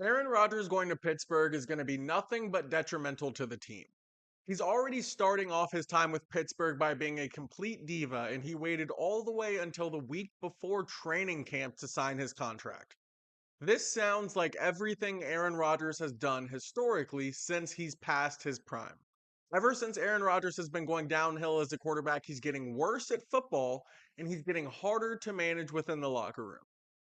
Aaron Rodgers going to Pittsburgh is going to be nothing but detrimental to the team. He's already starting off his time with Pittsburgh by being a complete diva, and he waited all the way until the week before training camp to sign his contract. This sounds like everything Aaron Rodgers has done historically since he's past his prime. Ever since Aaron Rodgers has been going downhill as a quarterback, he's getting worse at football and he's getting harder to manage within the locker room.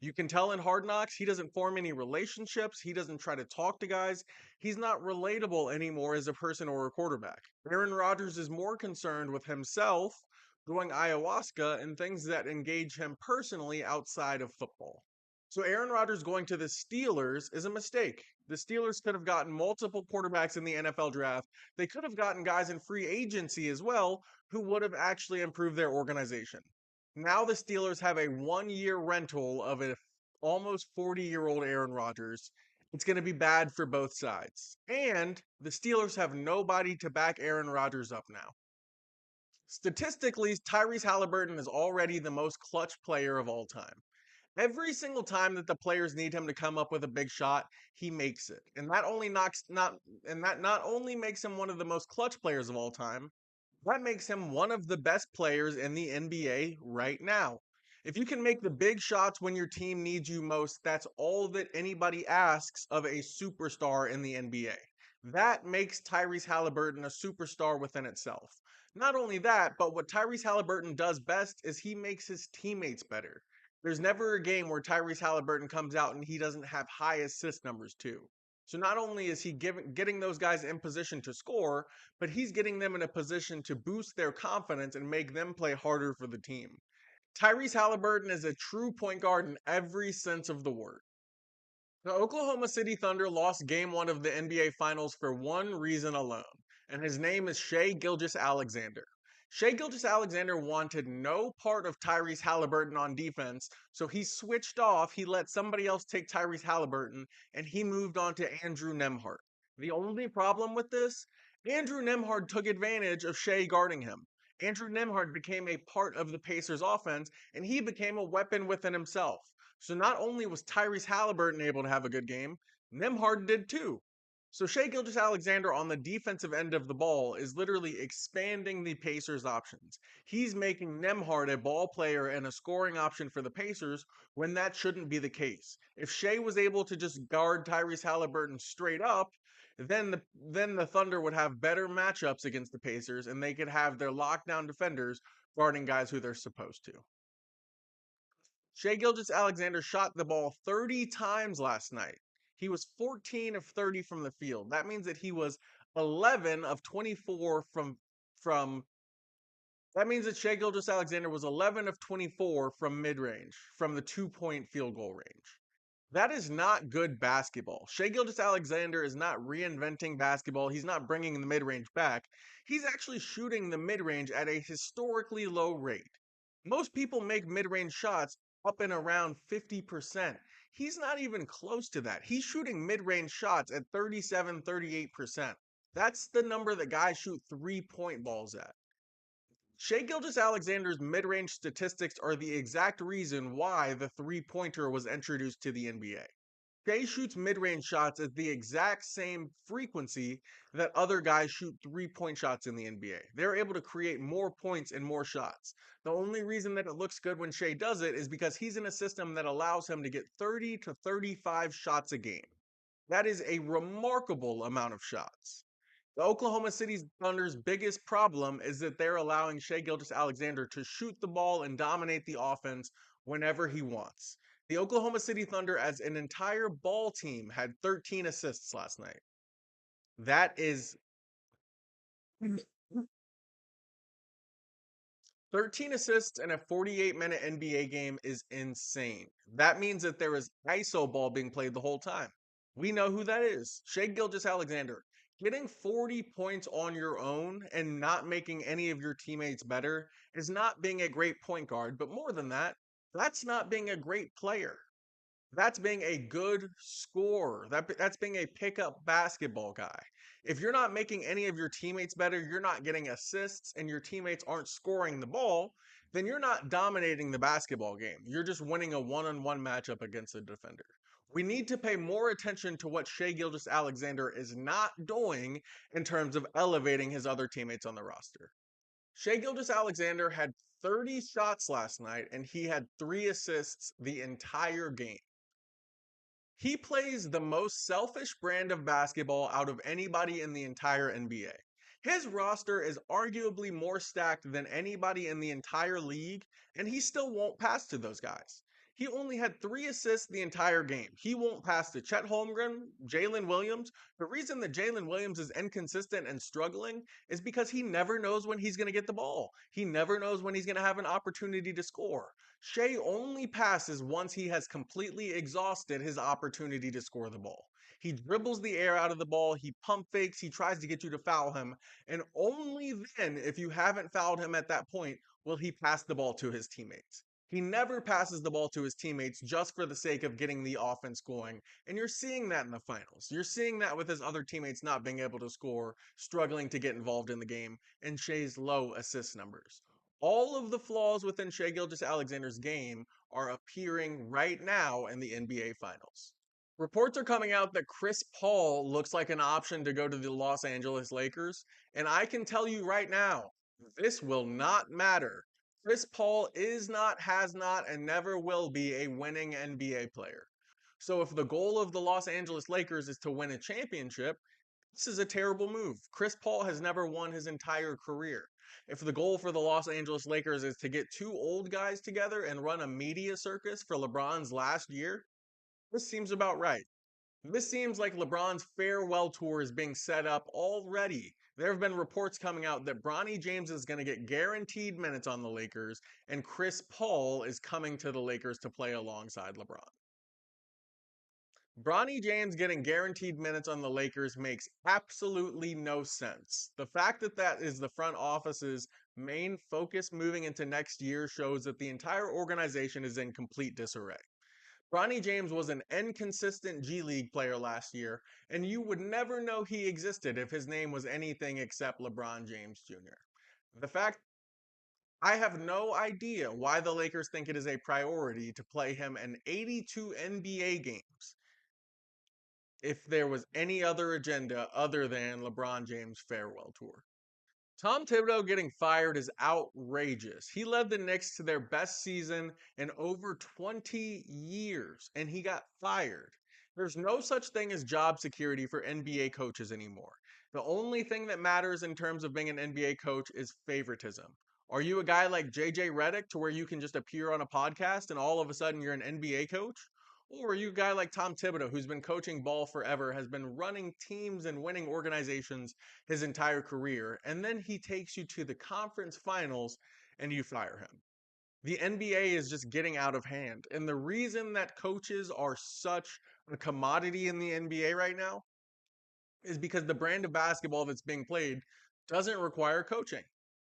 You can tell in Hard Knocks, he doesn't form any relationships. He doesn't try to talk to guys. He's not relatable anymore as a person or a quarterback. Aaron Rodgers is more concerned with himself, doing ayahuasca, and things that engage him personally outside of football. So Aaron Rodgers going to the Steelers is a mistake. The Steelers could have gotten multiple quarterbacks in the NFL draft. They could have gotten guys in free agency as well who would have actually improved their organization. Now the Steelers have a 1 year rental of a almost 40-year-old Aaron Rodgers. It's going to be bad for both sides. And the Steelers have nobody to back Aaron Rodgers up now. Statistically, Tyrese Halliburton is already the most clutch player of all time. Every single time that the players need him to come up with a big shot, he makes it. And that not only makes him one of the most clutch players of all time, that makes him one of the best players in the NBA right now. If you can make the big shots when your team needs you most, that's all that anybody asks of a superstar in the NBA. That makes Tyrese Halliburton a superstar within itself. Not only that, but what Tyrese Halliburton does best is he makes his teammates better. There's never a game where Tyrese Halliburton comes out and he doesn't have high assist numbers too. So not only is he getting those guys in position to score, but he's getting them in a position to boost their confidence and make them play harder for the team. Tyrese Halliburton is a true point guard in every sense of the word. The Oklahoma City Thunder lost game one of the NBA Finals for one reason alone, and his name is Shai Gilgeous-Alexander. Shai Gilgeous-Alexander wanted no part of Tyrese Halliburton on defense, so he switched off. He let somebody else take Tyrese Halliburton, and he moved on to Andrew Nembhard. The only problem with this, Andrew Nembhard took advantage of Shai guarding him. Andrew Nembhard became a part of the Pacers offense, and he became a weapon within himself. So not only was Tyrese Halliburton able to have a good game, Nembhard did too. So Shai Gilgeous-Alexander on the defensive end of the ball is literally expanding the Pacers' options. He's making Nembhard a ball player and a scoring option for the Pacers when that shouldn't be the case. If Shai was able to just guard Tyrese Halliburton straight up, then the Thunder would have better matchups against the Pacers and they could have their lockdown defenders guarding guys who they're supposed to. Shai Gilgeous-Alexander shot the ball 30 times last night. He was 14 of 30 from the field. That means that he was 11 of 24 from that means that Shai Gilgeous-Alexander was 11 of 24 from mid-range, from the 2-point field goal range. That is not good basketball. Shai Gilgeous-Alexander is not reinventing basketball. He's not bringing the mid-range back. He's actually shooting the mid-range at a historically low rate. Most people make mid-range shots up and around 50%. He's not even close to that. He's shooting mid-range shots at 37, 38%. That's the number that guys shoot three-point balls at. Shai Gilgeous-Alexander's mid-range statistics are the exact reason why the three-pointer was introduced to the NBA. Shai shoots mid-range shots at the exact same frequency that other guys shoot three-point shots in the NBA. They're able to create more points and more shots. The only reason that it looks good when Shai does it is because he's in a system that allows him to get 30 to 35 shots a game. That is a remarkable amount of shots. The Oklahoma City Thunder's biggest problem is that they're allowing Shai Gilgeous-Alexander to shoot the ball and dominate the offense whenever he wants. The Oklahoma City Thunder, as an entire ball team, had 13 assists last night. That is 13 assists in a 48-minute NBA game is insane. That means that there is ISO ball being played the whole time. We know who that is. Shai Gilgeous-Alexander. Getting 40 points on your own and not making any of your teammates better is not being a great point guard, but more than that, that's not being a great player. That's being a good scorer. That's being a pickup basketball guy. If you're not making any of your teammates better, you're not getting assists, and your teammates aren't scoring the ball, then you're not dominating the basketball game. You're just winning a one-on-one matchup against a defender. We need to pay more attention to what Shea Gilgeous-Alexander is not doing in terms of elevating his other teammates on the roster. Shea Gilgeous-Alexander had 30 shots last night, and he had 3 assists the entire game. He plays the most selfish brand of basketball out of anybody in the entire NBA. His roster is arguably more stacked than anybody in the entire league, and he still won't pass to those guys. He only had 3 assists the entire game. He won't pass to Chet Holmgren, Jalen Williams. The reason that Jalen Williams is inconsistent and struggling is because he never knows when he's going to get the ball. He never knows when he's going to have an opportunity to score. Shea only passes once he has completely exhausted his opportunity to score the ball. He dribbles the air out of the ball, he pump fakes, he tries to get you to foul him, and only then, if you haven't fouled him at that point, will he pass the ball to his teammates. He never passes the ball to his teammates just for the sake of getting the offense going, and you're seeing that in the finals. You're seeing that with his other teammates not being able to score, struggling to get involved in the game, and Shea's low assist numbers. All of the flaws within Shea Gilgeous-Alexander's game are appearing right now in the NBA Finals. Reports are coming out that Chris Paul looks like an option to go to the Los Angeles Lakers, and I can tell you right now, this will not matter. Chris Paul is not, has not, and never will be a winning NBA player. So if the goal of the Los Angeles Lakers is to win a championship, this is a terrible move. Chris Paul has never won his entire career. If the goal for the Los Angeles Lakers is to get 2 old guys together and run a media circus for LeBron's last year, this seems about right. This seems like LeBron's farewell tour is being set up already. There have been reports coming out that Bronny James is going to get guaranteed minutes on the Lakers, and Chris Paul is coming to the Lakers to play alongside LeBron. Bronny James getting guaranteed minutes on the Lakers makes absolutely no sense. The fact that that is the front office's main focus moving into next year shows that the entire organization is in complete disarray. Bronny James was an inconsistent G League player last year, and you would never know he existed if his name was anything except LeBron James Jr. The fact I have no idea why the Lakers think it is a priority to play him in 82 NBA games if there was any other agenda other than LeBron James' farewell tour. Tom Thibodeau getting fired is outrageous. He led the Knicks to their best season in over 20 years, and he got fired. There's no such thing as job security for NBA coaches anymore. The only thing that matters in terms of being an NBA coach is favoritism. Are you a guy like JJ Redick to where you can just appear on a podcast and all of a sudden you're an NBA coach? Or are you a guy like Tom Thibodeau who's been coaching ball forever, has been running teams and winning organizations his entire career, and then he takes you to the conference finals and you fire him? The NBA is just getting out of hand. And the reason that coaches are such a commodity in the NBA right now is because the brand of basketball that's being played doesn't require coaching.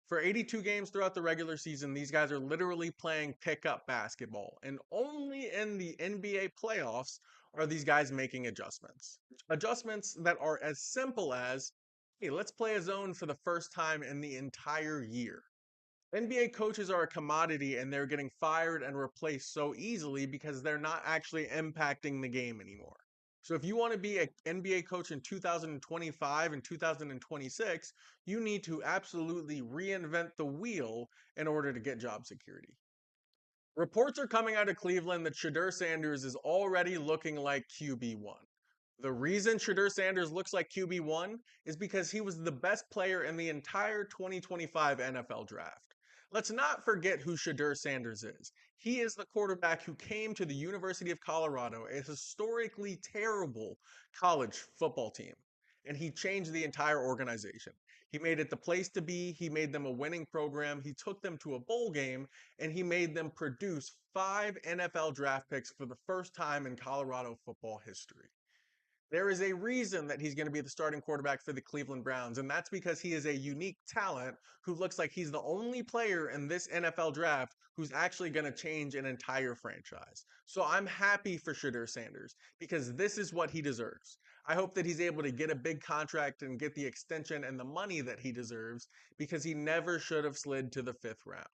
For 82 games throughout the regular season, these guys are literally playing pickup basketball. And only in the NBA playoffs are these guys making adjustments. Adjustments that are as simple as, hey, let's play a zone for the first time in the entire year. NBA coaches are a commodity and they're getting fired and replaced so easily because they're not actually impacting the game anymore. So if you want to be an NBA coach in 2025 and 2026, you need to absolutely reinvent the wheel in order to get job security. Reports are coming out of Cleveland that Shedeur Sanders is already looking like QB1. The reason Shedeur Sanders looks like QB1 is because he was the best player in the entire 2025 NFL draft. Let's not forget who Shedeur Sanders is. He is the quarterback who came to the University of Colorado, a historically terrible college football team, and he changed the entire organization. He made it the place to be. He made them a winning program. He took them to a bowl game, and he made them produce 5 NFL draft picks for the first time in Colorado football history. There is a reason that he's going to be the starting quarterback for the Cleveland Browns, and that's because he is a unique talent who looks like he's the only player in this NFL draft who's actually going to change an entire franchise. So I'm happy for Shedeur Sanders because this is what he deserves. I hope that he's able to get a big contract and get the extension and the money that he deserves because he never should have slid to the 5th round.